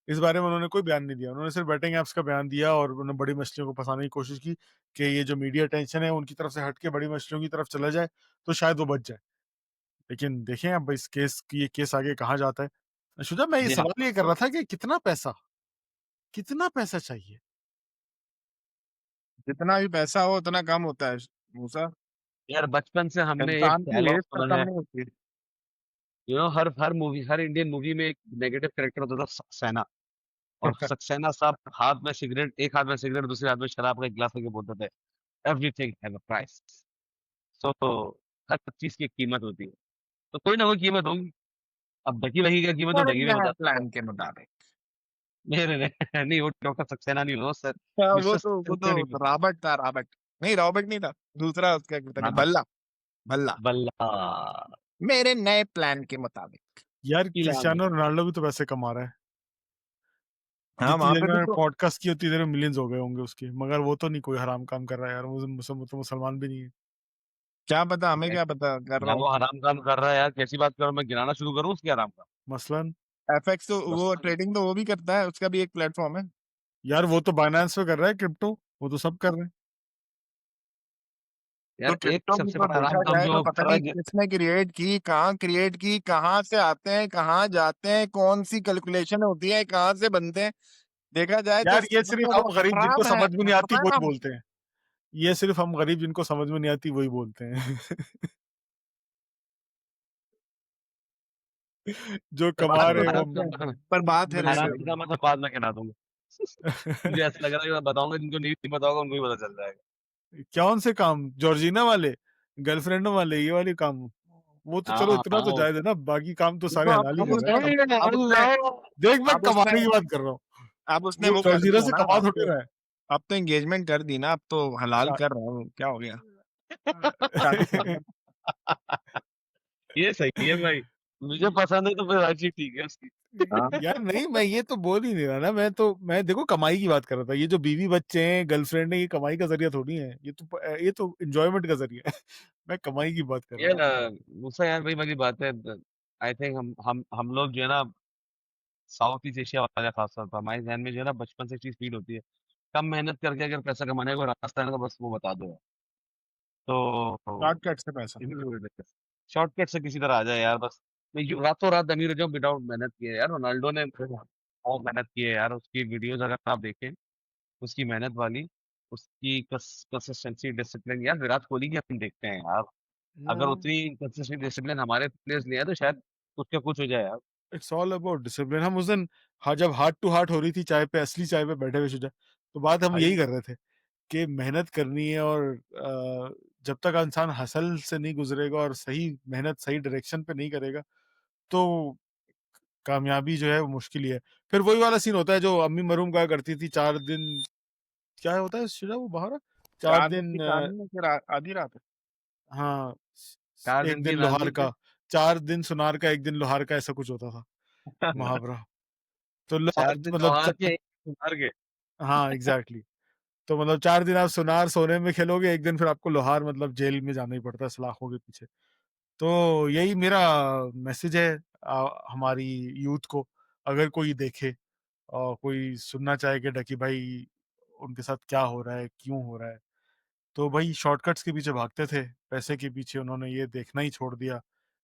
इस बारे में उन्होंने कोई बयान नहीं दिया। उन्होंने सिर्फ बैटिंग एप्स का बयान दिया और उन्होंने बड़ी मछलियों को फंसाने की कोशिश की कि ये जो मीडिया टेंशन है उनकी तरफ से हट के बड़ी मछलियों की तरफ चला जाए तो शायद वो बच जाए। लेकिन देखें अब इस केस की, ये केस आगे कहाँ जाता है। शुजा, मैं ये जी हाँ। सवाल ये कर रहा था कि कितना पैसा चाहिए। जितना भी पैसा हो उतना कम होता है मूसा। यार बचपन से हमने एक इंसान की डायलॉग एज सुना खत्म है, नहीं होती। हर मूवी, हर इंडियन मूवी में एक नेगेटिव कैरेक्टर होता था, सक्सेना। और सक्सेना साहब हाथ में सिगरेट, एक हाथ में सिगरेट, दूसरे हाथ में शराब का एक गिलास लेके बोलते थे, एवरीथिंग हैव अ प्राइस। सो तो हर चीज की एक कीमत होती है, तो कोई ना कोई कीमत होगी। अब ढकी वही क्या कीमत, तो मेरे ढकी में नया बता सकता है। प्लान के मुताबिक। मेरे ने नहीं, वो डॉक्टर सक्सेना नहीं हो सर, हाँ, मिस्टर वो सक्सेना नहीं तो रॉबर्ट था, रॉबर्ट। नहीं, रॉबर्ट नहीं था। दूसरा उसका क्या था, हो। भल्ला। भल्ला। बल्ला। मेरे नए प्लान के मुताबिक। यार किला में। क्रिस्टियानो रोनाल्डो भी तो पैसे कमा रहा है। हाँ, जितनी वहां देर पे में भी मैंने तो। पॉडकास्ट की उतनी देर में मिलियंस हो गए होंगे उसके, मगर वो तो नहीं कोई हराम काम कर रहा है यार। वो तो मुसलमान भी नहीं है। क्या पता, हमें क्या पता कर रहा यार हो। वो हराम काम कर रहा है यार, कैसी बात करूं, मैं गिनाना शुरू करूं उसके हराम का? मसलन एफएक्स तो, बस वो ट्रेडिंग तो वो भी करता है, उसका भी एक प्लेटफॉर्म है। यार वो तो बाइनेंस पे कर रहा है क्रिप्टो, वो तो सब कर रहे हैं। तो यार एक क्रिप्टो भी सबसे तो बड़ा हराम देखा काम जाए तो जो पता कर रहा नहीं है किसने क्रिएट की, कहाँ से आते हैं, कहाँ जाते हैं, कौन सी कैलकुलेशन होती है, कहाँ से बनते हैं। देखा जाए तो यार ये सब सिर्फ में वो हम गरीब जिनको हराम है, समझ में नहीं आती वही हराम। बोलते हैं। ये सिर्फ हम गरीब जिनको समझ में नहीं आती वही बोलते हैं। जो कमा रहे हो हराम हम का, पर बात है मेरे ऋषि। हराम का मतलब बाद में गिना दूंगा। मुझे ऐसा लग रहा है कि मैं बताऊंगा, जिनको नहीं पता होगा उनको ही पता चल जाएगा। कौन से काम, जॉर्जिना वाले, गर्लफ्रेंडों वाले, ये वाले काम? वो तो चलो हाँ इतना तो हाँ। जायज है ना, बाकी काम तो सारे तो हलाल ही अब कर रहे हैं ना। उसने अब उसने अल्लाह। देख, मैं अब उसने कमाने की बात कर रहा हूँ। अब उसने वो वो कर जॉर्जिना दिया से ना। कमा अब थोड़ी तो रहा है। अब तो एंगेजमेंट कर दी ना, अब तो हलाल कर रहा हूँ, क्या हो गया। शादी कर दी। ये सही है भाई, मुझे पसंद है तो फिर हर चीज ठीक है उसकी। हाँ। यार नहीं, मैं ये तो बोल ही नहीं रहा ना। मैं देखो कमाई की बात कर रहा था। ये जो बीवी बच्चे हैं, गर्लफ्रेंड है, ये कमाई का जरिया थोड़ी है। ये तो एंजॉयमेंट का जरिया है। मैं कमाई की बात कर रहा यार हूँ। मूसा यार भाई वाली बात है। आई थिंक हम लोग जो है ना, साउथ ईस्ट एशिया वाले खासतौर पर, हमारे ध्यान में जो है ना बचपन से चीज फीड होती है, कम मेहनत करके अगर पैसा कमाने का रास्ता है ना, तो बस वो बता दो। तो शॉर्टकट से पैसा। शॉर्टकट से किसी तरह आ जाए यार बस। मैं रातों रात अमीर हो जाऊं विदाउट मेहनत किए। यार रोनाल्डो ने बहुत मेहनत की है यार, उसकी वीडियोस अगर आप देखें, उसकी मेहनत वाली, उसकी कंसिस्टेंसी, डिसिप्लिन। यार विराट कोहली की हम देखते हैं यार, अगर हम्म, उतनी कंसिस्टेंट डिसिप्लिन हमारे प्लेयर्स ले आए तो शायद कुछ का कुछ हो जाए यार। It's all about discipline. हम उस दिन, हाँ, जब हार्ट टू हार्ट हो रही थी चाय पे, असली चाय पे बैठे हुए शुजा, तो बात हम भाई यही कर रहे थे कि मेहनत करनी है, और जब तक इंसान हसल से नहीं गुजरेगा और सही मेहनत सही डायरेक्शन पे नहीं करेगा, तो कामयाबी जो है वो मुश्किल ही है। फिर वही वाला सीन होता है जो अम्मी मरूम कहा करती थी, 4 दिन, क्या होता है शुजा वो बाहर, चार 4 दिन की दिन कहानी है, फिर आधी रात हाँ, चार एक दिन दिन की लोहार नानी फिर। का, 4 दिन सुनार का, एक दिन लोहार का, ऐसा कुछ होता था मुहावरा। तो चार दिन मतलब त्योहार के, एक दिन हार के। हाँ एग्जैक्टली। तो मतलब 4 दिन आप सुनार सोने में खेलोगे, एक दिन फिर आपको लोहार मतलब जेल में जाना ही पड़ता है सलाखों के पीछे। तो यही मेरा मैसेज है हमारी यूथ को, अगर कोई देखे कोई सुनना चाहे कि डकी भाई उनके साथ क्या हो रहा है, क्यों हो रहा है, तो भाई शॉर्टकट्स के पीछे भागते थे, पैसे के पीछे उन्होंने ये देखना ही छोड़ दिया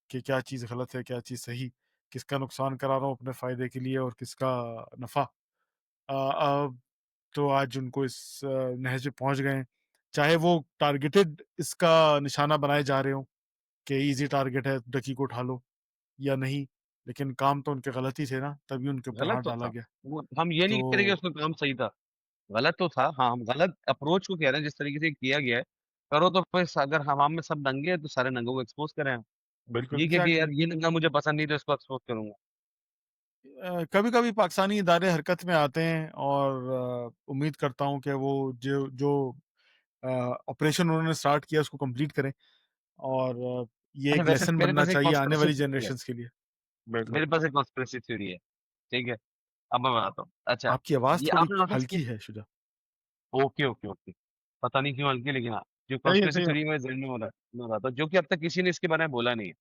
कि क्या चीज़ गलत है, क्या चीज़ सही, किसका नुकसान करा रहा हूँ अपने फ़ायदे के लिए और किसका नफ़ा। अब तो आज उनको इस नहज पे पहुँच गए हैं। चाहे वो टारगेटेड इसका निशाना बनाए जा रहे हों कि ईज़ी टारगेट है, डकी को उठा लो या नहीं, लेकिन काम तो उनके गलत ही थे ना, तभी उनके ऊपर गलत हाथ तो डाला था। गया। वो हम ये नहीं कह रहे कि तो उसका काम सही था, गलत तो था। हाँ, हम गलत अप्रोच को कह रहे हैं जिस तरीके से किया गया है। करो तो फिर अगर हम में सब नंगे हैं तो सारे नंगों को एक्सपोज़ करें हम। बिल्कुल ये क्या कि एग्ज़ैक्टली। यार ये नंगा मुझे पसंद नहीं तो इसको एक्सपोज़ करूँगा। कभी-कभी पाकिस्तानी इदारे हरकत में आते हैं और उम्मीद करता हूँ कि वो जो जो अ, ऑपरेशन उन्होंने स्टार्ट किया उसको कंप्लीट करें और ये अच्छा एक वैसे लेसन मेरे बनना पास एक चाहिए आने कॉन्स्पिरेसी वाली थ्योरी है। जनरेशंस के लिए। मेरे बिल्कुल। पास एक कॉन्स्पिरेसी थ्योरी है, ठीक है? अब मैं बताता हूँ। अच्छा, आपकी आवाज़ ये थोड़ी आपने नोटिस किया हल्की है शुजा। Okay, okay, okay. पता नहीं क्यों हल्की लेकिन हाँ, जो सही है, कॉन्स्पिरेसी सही है। थ्योरी मेरे ज़हन में हो रहा है, मैं बताता हूँ, जो कि अब तक किसी ने इसके बारे में बोला नहीं है।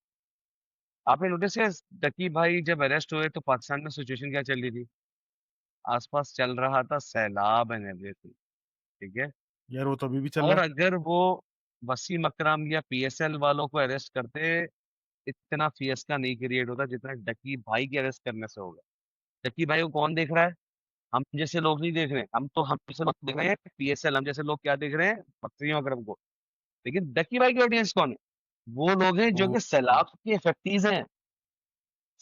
आपने नोटिस किया डकी भाई जब अरेस्ट हुए तो पाकिस्तान में सिचुएशन क्या चल रही थी? आस-पास चल रहा था सैलाब एंड एवरीथिंग, ठीक है? यार वो तो अभी भी चल रहा और है। अगर वो वसीम अकरम या पीएसएल वालों को अरेस्ट करते, इतना फियस्का नहीं क्रिएट होता जितना डकी भाई के अरेस्ट करने से हो गया। डकी भाई को कौन देख रहा है? हम जैसे लोग नहीं देख रहे हैं, हम जैसे लोग देख रहे हैं पीएसएल, हम जैसे लोग क्या देख रहे हैं? वसीम अकरम को। लेकिन डकी भाई की ऑडियंस कौन है? वो लोग हैं जो ओह! कि सैलाब के इफेक्टीज हैं,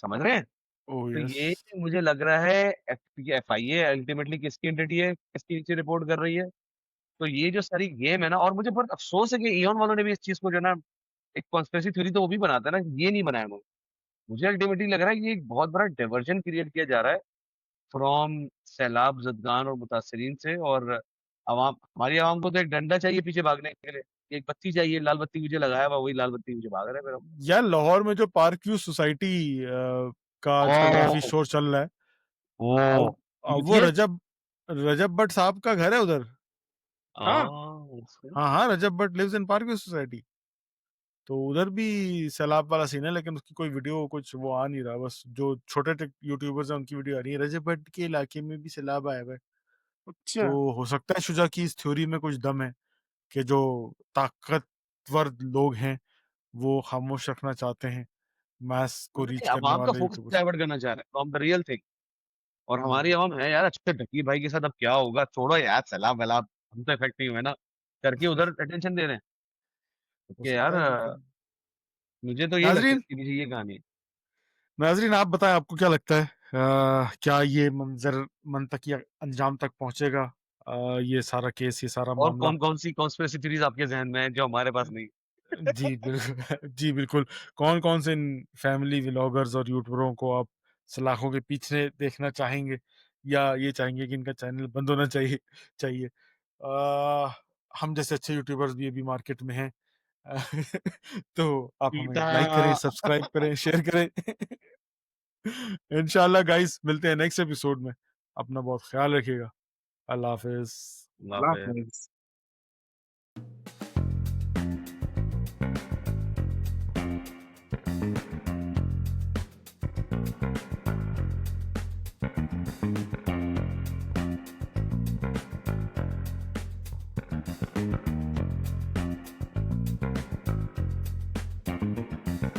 समझ रहे हैं? ओह तो यस! ये मुझे लग रहा है एफआईए अल्टीमेटली किसकी एंटिटी है, किसके नीचे रिपोर्ट कर रही है। तो ये जो सारी गेम है ना, और मुझे बहुत अफसोस है कि इयोन वालों ने भी इस चीज को जो है ना, एक कॉन्स्पिरेसी थ्योरी तो वो भी बनाता है ना, ये नहीं बनाया उन्होंने। मुझे अल्टीमेटली लग रहा है कि ये एक बहुत बड़ा डाइवर्जन क्रिएट किया जा रहा है फ्रॉम सैलाब ज़दगान और मुतासरीन से, और अवाम, हमारी आवाम को तो एक डंडा चाहिए पीछे भागने के लिए, एक बत्ती चाहिए, लाल बत्ती मुझे लगाया हुआ, वही लाल बत्ती मुझे भाग रहा है मेरा। यार लाहौर में जो पार्क व्यू सोसाइटी का आजकल काफ़ी ओह! शोर चल रहा है। ओह! अब वो यूपीए? रजब रजब भट्ट साहब का घर है उधर। हाँ, ओके। हाँ, हाँ, Rajab Bhatt lives in park view society. तो उधर भी सैलाब वाला सीन है, लेकिन उसकी कोई वीडियो कुछ वो आ नहीं रहा, बस जो छोटे टेक यूट्यूबर्स हैं उनकी वीडियो आ रही है। रजब भट्ट के इलाके में भी सैलाब आया हुआ है। अच्छा। तो हो सकता है शुजा की इस थ्योरी में कुछ दम है कि जो ताकतवर लोग हैं, वो खामोश रखना चाहते हैं, मास को मतलब रीच ये करने अवाम का वाले फोकस यूट्यूबर्स। डाइवर्ट करना चाह रहा है फ्रॉम द रियल थिंग। और हुँ, हमारी आवाम है यार, अच्छा ढकी भाई के साथ अब क्या होगा? छोड़ो यार सैलाब-वैलाब, हम तो इफेक्ट नहीं हुए ना, करके उधर अटेंशन दे रहे हैं। हो कि यार सकता है बिल्कुल। मुझे तो यही लगता है नाज़रीन इसके पीछे ये कहानी है। नाज़रीन आप बताएँ आपको क्या लगता है? क्या ये मंज़र मन तक या अंजाम तक पहुँचेगा? ये सारा केस, ये सारा और मामला? कौन-कौन सी कॉन्स्पिरेसी थीरीज़ आपके ज़हन में है जो हमारे पास नहीं? जी, बिल्कुल जी, बिल्कुल। कौन-कौन से इन फैमिली व्लॉगर्स और यूट्यूबरों को आप सलाखों के पीछे देखना चाहेंगे या ये चाहेंगे कि इनका चैनल बंद होना चाहिए चाहिए? हम जैसे अच्छे यूट्यूबर्स भी अभी मार्केट में हैं। तो आप हमें पीटा। लाइक करें, सब्सक्राइब करें, शेयर करें। इंशाल्लाह गाइस मिलते हैं नेक्स्ट एपिसोड में। अपना बहुत ख़्याल रखिएगा। अल्लाह हाफ़िज़। अल्लाह अल्लाह हाफ़िज़। हाफ़िज़।